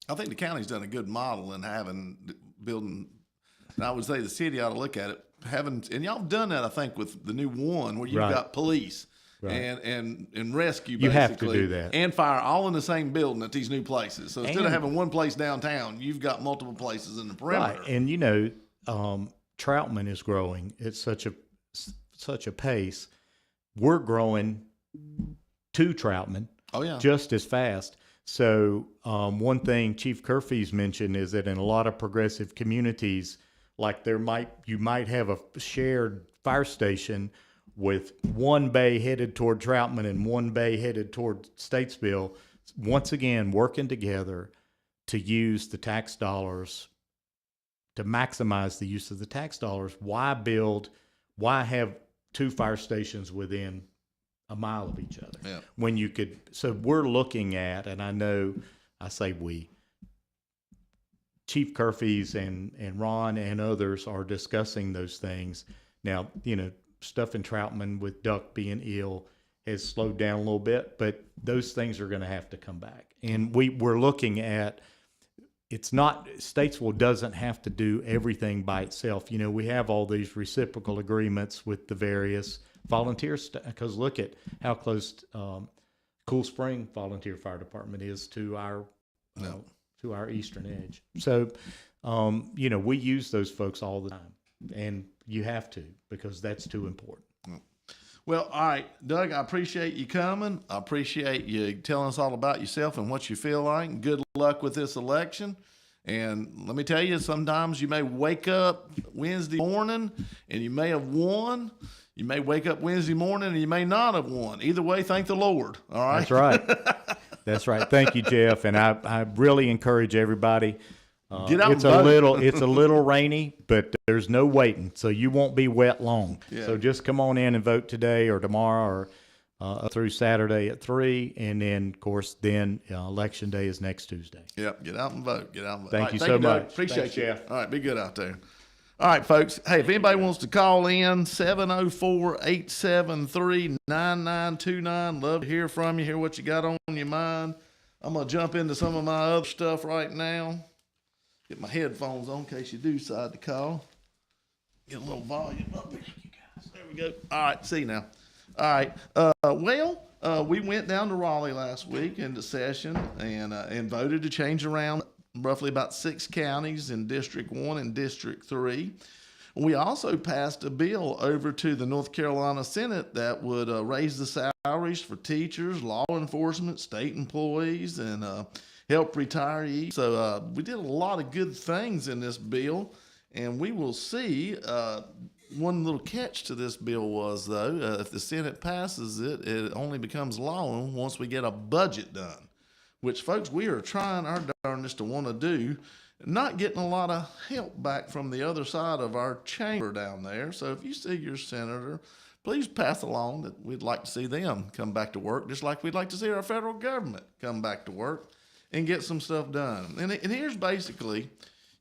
I think the county's done a good model in building. And I would say the city ought to look at it. And y'all have done that, I think, with the new one where you've got police and rescue, basically. You have to do that. And fire all in the same building at these new places. So instead of having one place downtown, you've got multiple places in the perimeter. Right. And, Troutman is growing at such a pace. We're growing to Troutman just as fast. So one thing Chief Curfee's mentioned is that in a lot of progressive communities, like you might have a shared fire station with one bay headed toward Troutman and one bay headed toward Statesville, once again working together to use the tax dollars, to maximize the use of the tax dollars. Why have 2 fire stations within a mile of each other? Yeah. When you could, so we're looking at, and I say we, Chief Curfee's and Ron and others are discussing those things. Now, stuff in Troutman with Duck being ill has slowed down a little bit, but those things are going to have to come back. And we're looking at, Statesville doesn't have to do everything by itself. We have all these reciprocal agreements with the various volunteers, because look at how close Cool Spring Volunteer Fire Department is to our eastern edge. So, we use those folks all the time, and you have to, because that's too important. Well, all right, Doug, I appreciate you coming. I appreciate you telling us all about yourself and what you feel like. Good luck with this election. And let me tell you, sometimes you may wake up Wednesday morning and you may have won. You may wake up Wednesday morning and you may not have won. Either way, thank the Lord. All right. That's right. That's right. Thank you, Jeff. And I really encourage everybody. Get out it's a little rainy, but there's no waiting, so you won't be wet long. Yeah. So just come on in and vote today or tomorrow or through Saturday at 3, and then of course election day is next Tuesday. Yep. Get out and vote. Thank you so much. Appreciate you, Jeff. All right. Be good out there. All right, folks. Hey, if anybody wants to call in, 704-873-9929. Love to hear from you, hear what you got on your mind. I'm going to jump into some of my other stuff right now. Get my headphones on in case you do decide to call. Get a little volume up here, you guys. There we go. All right, see now. All right. We went down to Raleigh last week into session and voted to change around roughly about 6 counties in District 1 and District 3. We also passed a bill over to the North Carolina Senate that would raise the salaries for teachers, law enforcement, state employees, and help retirees. So we did a lot of good things in this bill, and we will see. One little catch to this bill was, though, if the Senate passes it, it only becomes law once we get a budget done, which, folks, we are trying our darndest to want to do. Not getting a lot of help back from the other side of our chamber down there. So if you see your senator, please pass along that we'd like to see them come back to work, just like we'd like to see our federal government come back to work and get some stuff done. And here's basically,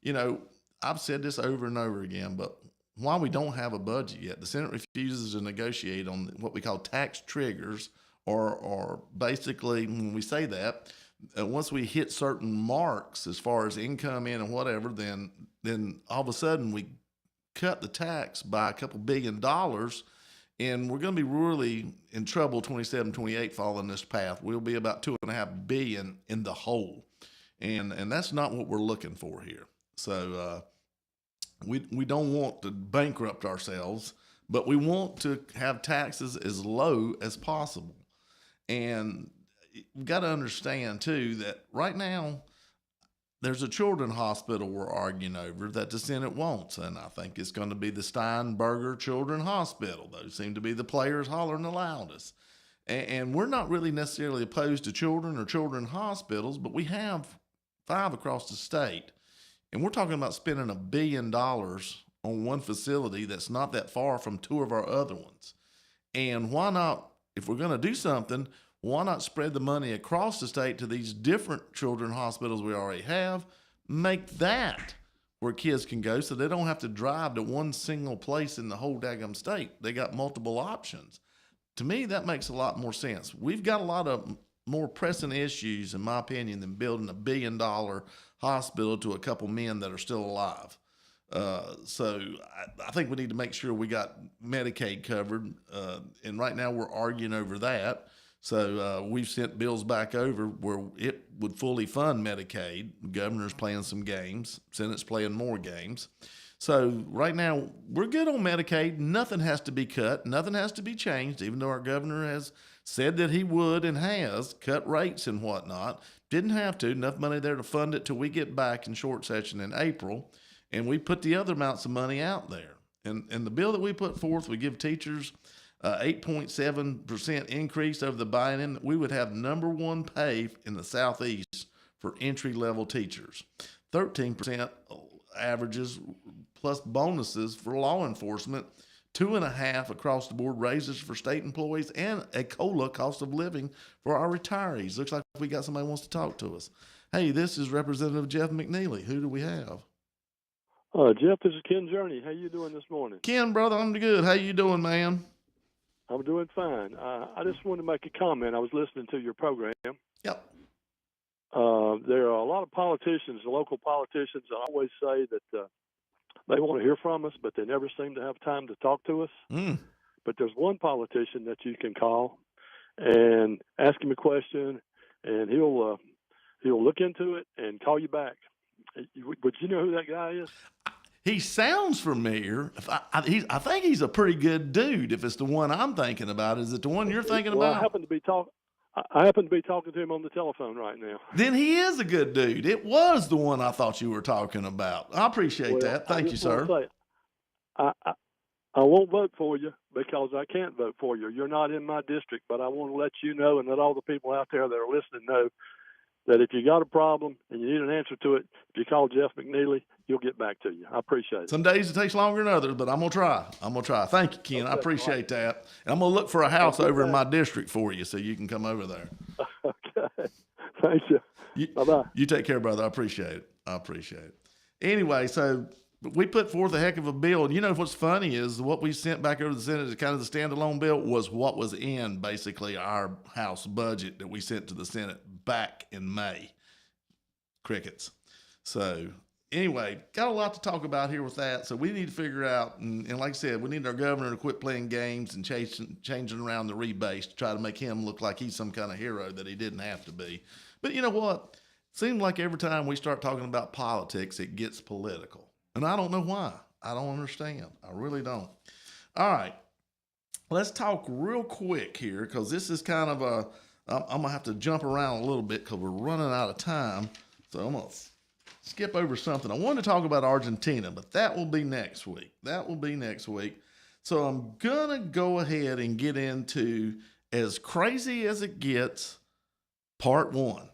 I've said this over and over again, but while we don't have a budget yet, the Senate refuses to negotiate on what we call tax triggers, or basically, when we say that, once we hit certain marks as far as income in and whatever, then all of a sudden we cut the tax by a couple $1 billion, and we're going to be really in trouble 27, 28 following this path. We'll be about $2.5 billion in the hole, and that's not what we're looking for here. So we don't want to bankrupt ourselves, but we want to have taxes as low as possible. And we've got to understand, too, that right now there's a children's hospital we're arguing over that the Senate wants, and I think it's going to be the Steinberger Children's Hospital. Those seem to be the players hollering the loudest. And we're not really necessarily opposed to children or children's hospitals, but we have 5 across the state. And we're talking about spending $1 billion on one facility that's not that far from 2 of our other ones. And why not, if we're going to do something, why not spread the money across the state to these different children's hospitals we already have? Make that where kids can go so they don't have to drive to one single place in the whole daggum state. They got multiple options. To me, that makes a lot more sense. We've got a lot of more pressing issues, in my opinion, than building $1 billion hospital to a couple men that are still alive. So I think we need to make sure we got Medicaid covered. And right now we're arguing over that. So we've sent bills back over where it would fully fund Medicaid. The governor's playing some games. Senate's playing more games. So right now we're good on Medicaid. Nothing has to be cut. Nothing has to be changed, even though our governor has said that he would and has cut rates and whatnot. Didn't have to. Enough money there to fund it till we get back in short session in April. And we put the other amounts of money out there. And the bill that we put forth, we give teachers 8.7% increase over the buy-in. We would have #1 pay in the Southeast for entry-level teachers. 13% averages plus bonuses for law enforcement. 2.5 across the board raises for state employees, and a COLA, cost of living, for our retirees. Looks like we got somebody who wants to talk to us. Hey, this is Representative Jeff McNeely. Who do we have? Jeff, this is Ken Journey. How you doing this morning? Ken, brother, I'm good. How you doing, man? I'm doing fine. I just wanted to make a comment. I was listening to your program. Yep. There are a lot of politicians, local politicians, that always say that they want to hear from us, but they never seem to have time to talk to us. But there's one politician that you can call and ask him a question, and he'll look into it and call you back. Would you know who that guy is? He sounds familiar. I think he's a pretty good dude. If it's the one I'm thinking about, is it the one you're thinking about? I happen to be talking to him on the telephone right now. Then he is a good dude. It was the one I thought you were talking about. I appreciate that. Thank you, sir. I won't vote for you because I can't vote for you. You're not in my district, but I want to let you know and let all the people out there that are listening know that if you got a problem and you need an answer to it, if you call Jeff McNeely, he'll get back to you. I appreciate it. Some days it takes longer than others, but I'm going to try. Thank you, Ken. Okay, I appreciate that. And I'm going to look for a house over in my district for you so you can come over there. Okay. Thank you. Bye-bye. You take care, brother. I appreciate it. Anyway, so But we put forth a heck of a bill. And you know what's funny is what we sent back over to the Senate as kind of the standalone bill was what was in basically our House budget that we sent to the Senate back in May. Crickets. So anyway, got a lot to talk about here with that. So we need to figure out, and like I said, we need our governor to quit playing games and changing around the rebase to try to make him look like he's some kind of hero that he didn't have to be. But you know what? Seems like every time we start talking about politics, it gets political. And I don't know why. I don't understand. I really don't. All right. Let's talk real quick here because this is kind of I'm going to have to jump around a little bit because we're running out of time. So I'm going to skip over something. I wanted to talk about Argentina, but that will be next week. So I'm going to go ahead and get into As Crazy as It Gets, Part 1.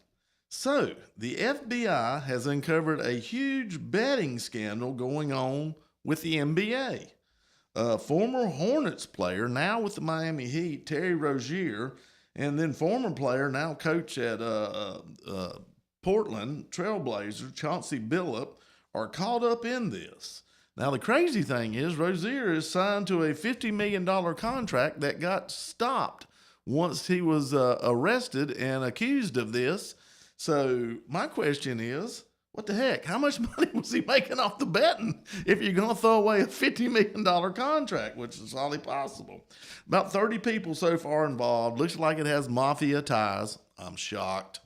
So, the FBI has uncovered a huge betting scandal going on with the NBA. A former Hornets player, now with the Miami Heat, Terry Rozier, and then former player, now coach at Portland Trailblazers, Chauncey Billups, are caught up in this. Now, the crazy thing is Rozier is signed to a $50 million contract that got stopped once he was arrested and accused of this. So my question is, what the heck? How much money was he making off the betting if you're going to throw away a $50 million contract, which is highly possible? About 30 people so far involved. Looks like it has mafia ties. I'm shocked.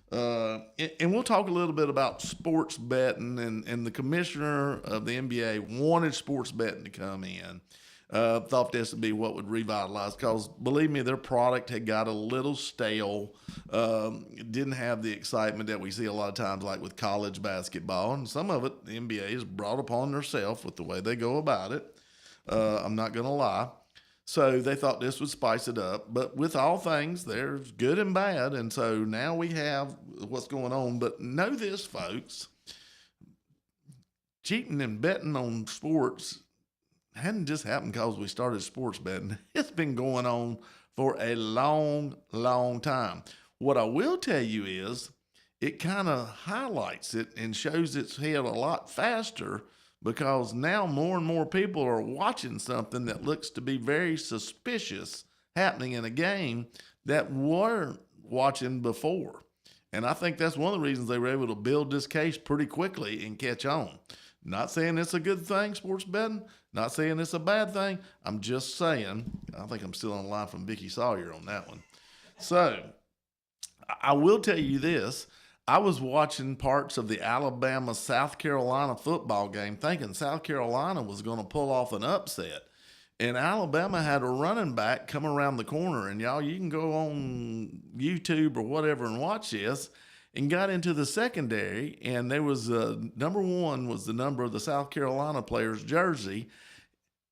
And we'll talk a little bit about sports betting, and the commissioner of the NBA wanted sports betting to come in. Thought this would be what would revitalize, because believe me, their product had got a little stale. Didn't have the excitement that we see a lot of times, like with college basketball, and some of it the NBA has brought upon themselves with the way they go about it. I'm not going to lie. So they thought this would spice it up, but with all things, there's good and bad, and so now we have what's going on. But know this, folks, cheating and betting on sports hadn't just happened because we started sports betting. It's been going on for a long, long time. What I will tell you is it kind of highlights it and shows its head a lot faster, because now more and more people are watching something that looks to be very suspicious happening in a game that weren't watching before. And I think that's one of the reasons they were able to build this case pretty quickly and catch on. Not saying it's a good thing, sports betting. Not saying it's a bad thing. I'm just saying, I think I'm still on the line from Vicky Sawyer on that one. So I will tell you this. I was watching parts of the Alabama-South Carolina football game thinking South Carolina was going to pull off an upset. And Alabama had a running back come around the corner. And y'all, you can go on YouTube or whatever and watch this. And got into the secondary, and there was number 1 was the number of the South Carolina player's jersey.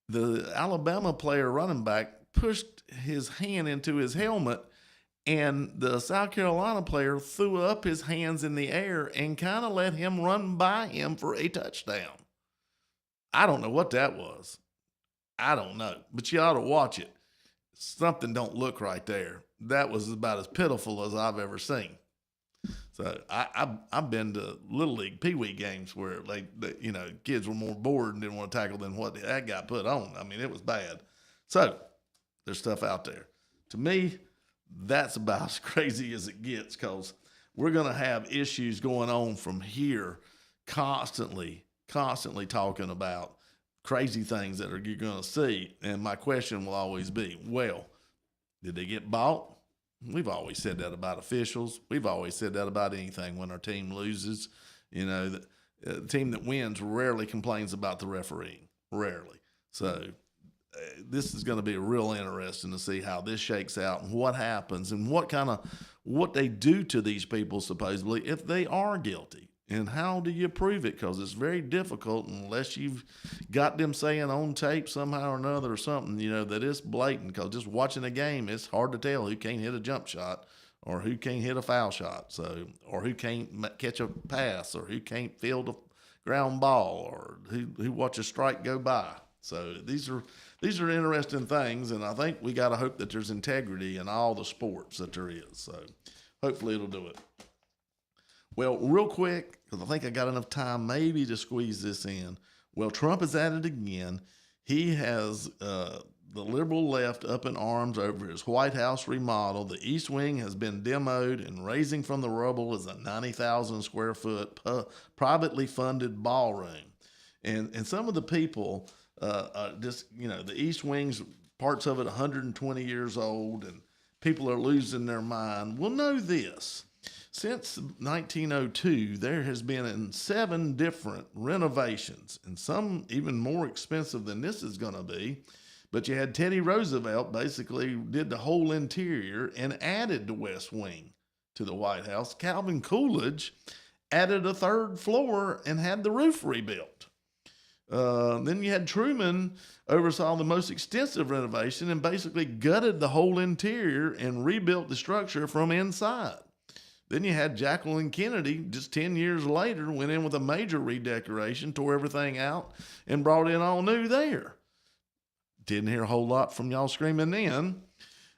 The Alabama player running back pushed his hand into his helmet, and the South Carolina player threw up his hands in the air and kind of let him run by him for a touchdown. I don't know what that was. I don't know, but you ought to watch it. Something don't look right there. That was about as pitiful as I've ever seen. So I've been to Little League Pee Wee games where kids were more bored and didn't want to tackle than what that got put on. I mean, it was bad. So there's stuff out there. To me, that's about as crazy as it gets, because we're going to have issues going on from here, constantly talking about crazy things that you're going to see. And my question will always be, well, did they get bought? We've always said that about officials. We've always said that about anything when our team loses. You know, the team that wins rarely complains about the refereeing. Rarely. So this is going to be real interesting to see how this shakes out and what happens and what they do to these people supposedly if they are guilty. And how do you prove it? Because it's very difficult unless you've got them saying on tape somehow or another or something, that it's blatant. Because just watching a game, it's hard to tell who can't hit a jump shot or who can't hit a foul shot, or who can't catch a pass, or who can't field a ground ball, or who watch a strike go by. So these are interesting things, and I think we got to hope that there's integrity in all the sports that there is. So hopefully it'll do it. Well, real quick, because I think I got enough time maybe to squeeze this in. Well, Trump is at it again. He has the liberal left up in arms over his White House remodel. The East Wing has been demoed, and raising from the rubble is a 90,000 square foot privately funded ballroom. And some of the people, the East Wing's parts of it 120 years old, and people are losing their mind. Well, know this. Since 1902, there has been 7 different renovations, and some even more expensive than this is going to be. But you had Teddy Roosevelt basically did the whole interior and added the West Wing to the White House. Calvin Coolidge added a 3rd floor and had the roof rebuilt. Then you had Truman oversaw the most extensive renovation and basically gutted the whole interior and rebuilt the structure from inside. Then you had Jacqueline Kennedy, just 10 years later, went in with a major redecoration, tore everything out, and brought in all new there. Didn't hear a whole lot from y'all screaming then.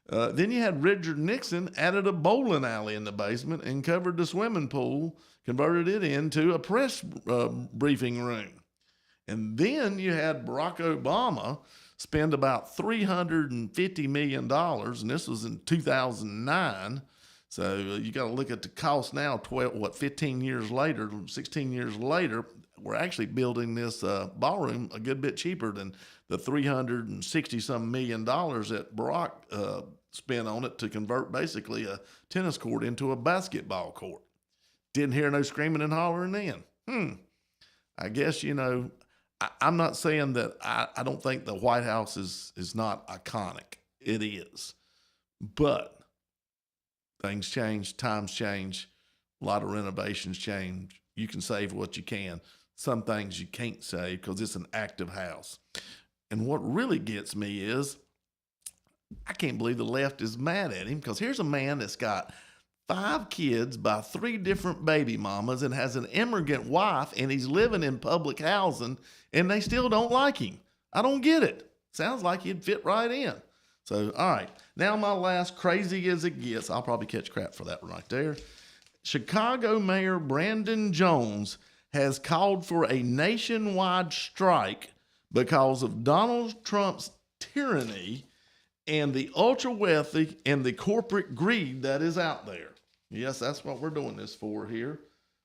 Then you had Richard Nixon added a bowling alley in the basement and covered the swimming pool, converted it into a press briefing room. And then you had Barack Obama spend about $350 million, and this was in 2009. So you got to look at the cost now, 15 years later, 16 years later, we're actually building this ballroom a good bit cheaper than the $360-some million that Barack spent on it to convert basically a tennis court into a basketball court. Didn't hear no screaming and hollering then. I guess, I'm not saying that I don't think the White House is not iconic. It is. But things change, times change, a lot of renovations change. You can save what you can. Some things you can't save because it's an active house. And what really gets me is I can't believe the left is mad at him, because here's a man that's got 5 kids by 3 different baby mamas and has an immigrant wife, and he's living in public housing, and they still don't like him. I don't get it. Sounds like he'd fit right in. So, all right. Now my last, crazy as it gets. I'll probably catch crap for that right there. Chicago Mayor Brandon Jones has called for a nationwide strike because of Donald Trump's tyranny and the ultra wealthy and the corporate greed that is out there. Yes, that's what we're doing this for here.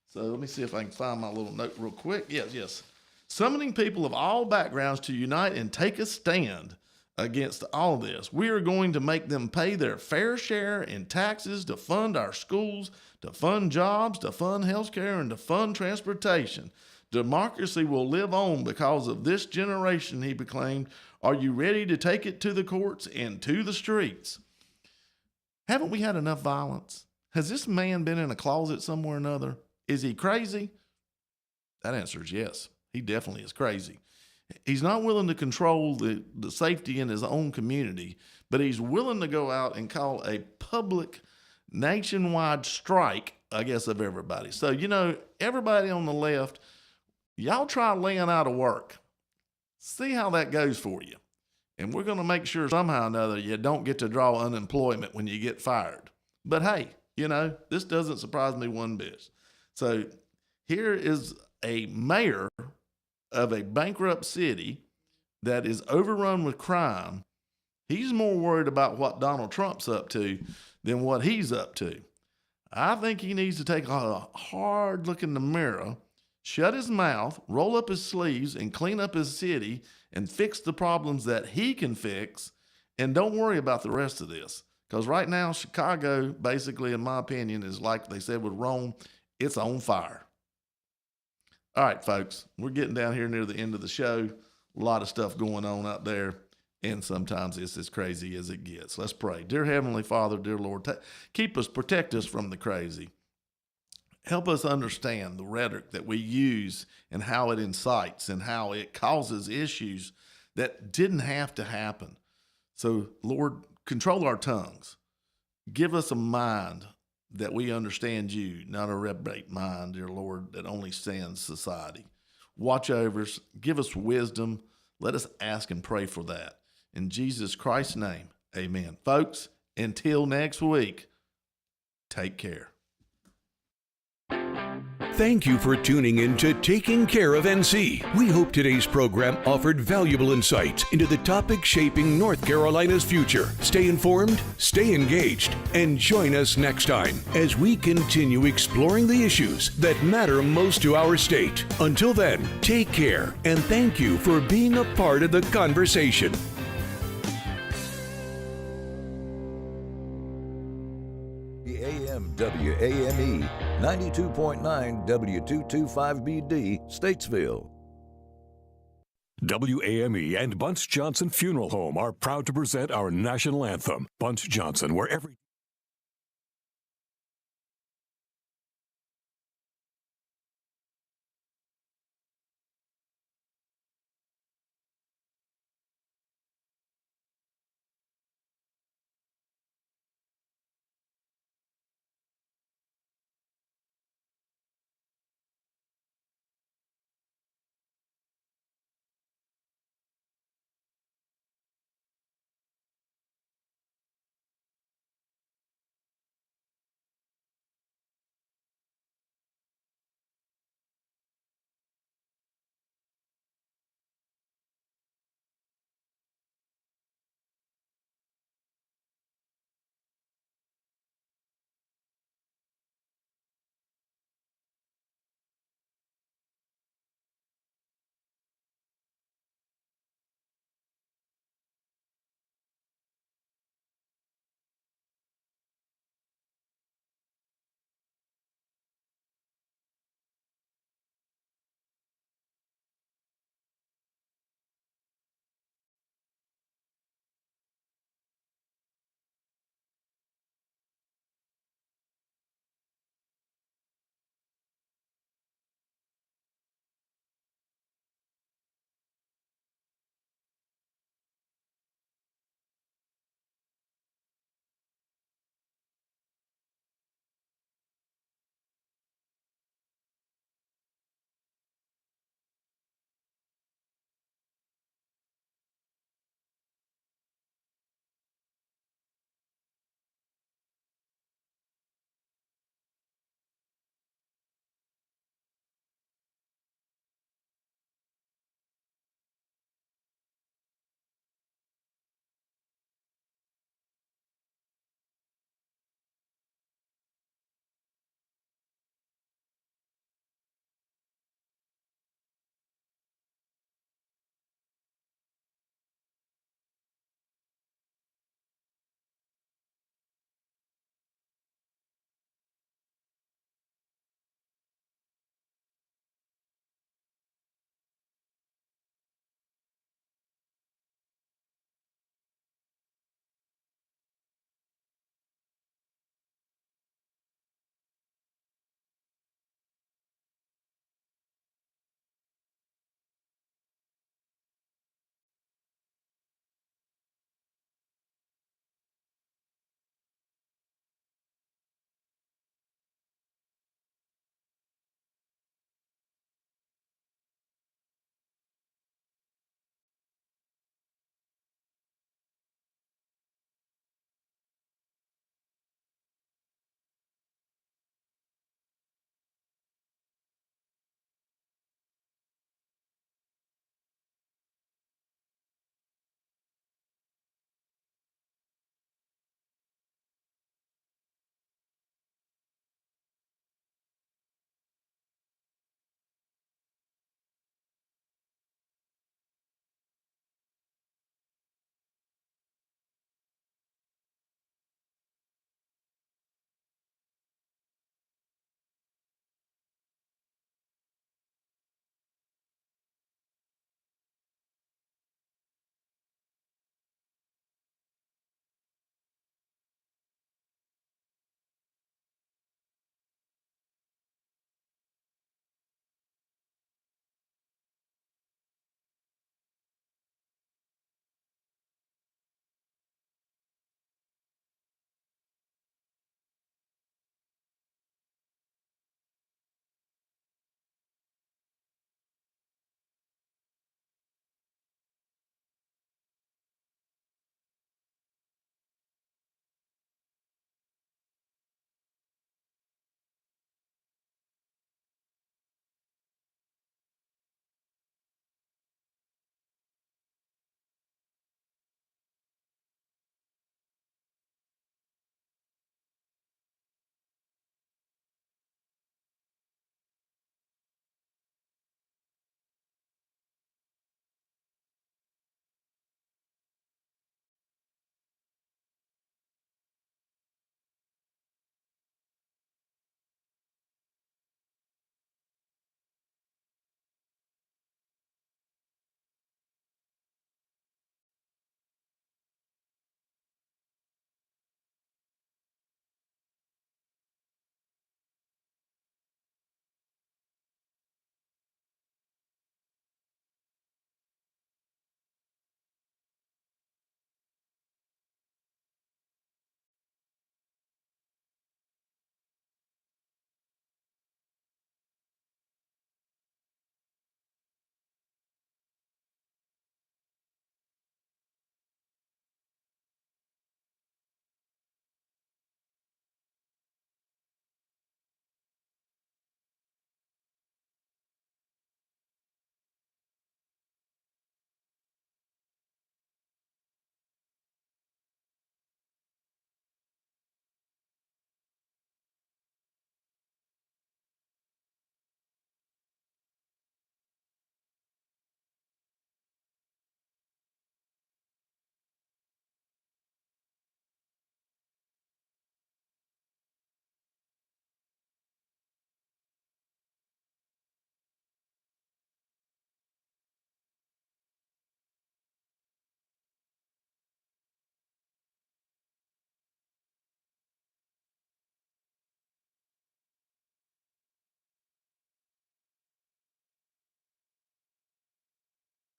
So let me see if I can find my little note real quick. Yes. Summoning people of all backgrounds to unite and take a stand against all of this. We are going to make them pay their fair share in taxes to fund our schools, to fund jobs, to fund healthcare, and to fund transportation. Democracy will live on because of this generation, he proclaimed. Are you ready to take it to the courts and to the streets? Haven't we had enough violence? Has this man been in a closet somewhere or another? Is he crazy? That answer is yes. He definitely is crazy. He's not willing to control the safety in his own community, but he's willing to go out and call a public nationwide strike, I guess, of everybody. So, everybody on the left, y'all try laying out of work. See how that goes for you. And we're going to make sure somehow or another you don't get to draw unemployment when you get fired. But hey, this doesn't surprise me one bit. So here is a mayor of a bankrupt city that is overrun with crime. He's more worried about what Donald Trump's up to than what he's up to. I think he needs to take a hard look in the mirror, shut his mouth, roll up his sleeves, and clean up his city and fix the problems that he can fix, and don't worry about the rest of this. Because right now, Chicago, basically, in my opinion, is like they said with Rome, it's on fire. All right, folks, we're getting down here near the end of the show. A lot of stuff going on out there, and sometimes it's as crazy as it gets. Let's pray. Dear Heavenly Father, dear Lord, keep us, protect us from the crazy. Help us understand the rhetoric that we use and how it incites and how it causes issues that didn't have to happen. So, Lord, control our tongues. Give us a mind that we understand you, not a reprobate mind, dear Lord, that only sins society. Watch over us. Give us wisdom. Let us ask and pray for that. In Jesus Christ's name, amen. Folks, until next week, take care. Thank you for tuning in to Taking Care of NC. We hope today's program offered valuable insights into the topics shaping North Carolina's future. Stay informed, stay engaged, and join us next time as we continue exploring the issues that matter most to our state. Until then, take care and thank you for being a part of the conversation. AM WAME 92.9 W225BD, Statesville. WAME and Bunce Johnson Funeral Home are proud to present our national anthem, Bunce Johnson, where every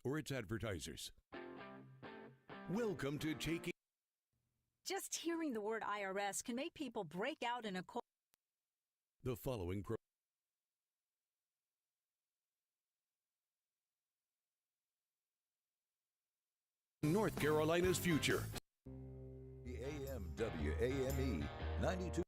or its advertisers. Welcome to Taking. Just hearing the word IRS can make people break out in a cold. The following North Carolina's future. The AM WAME 92.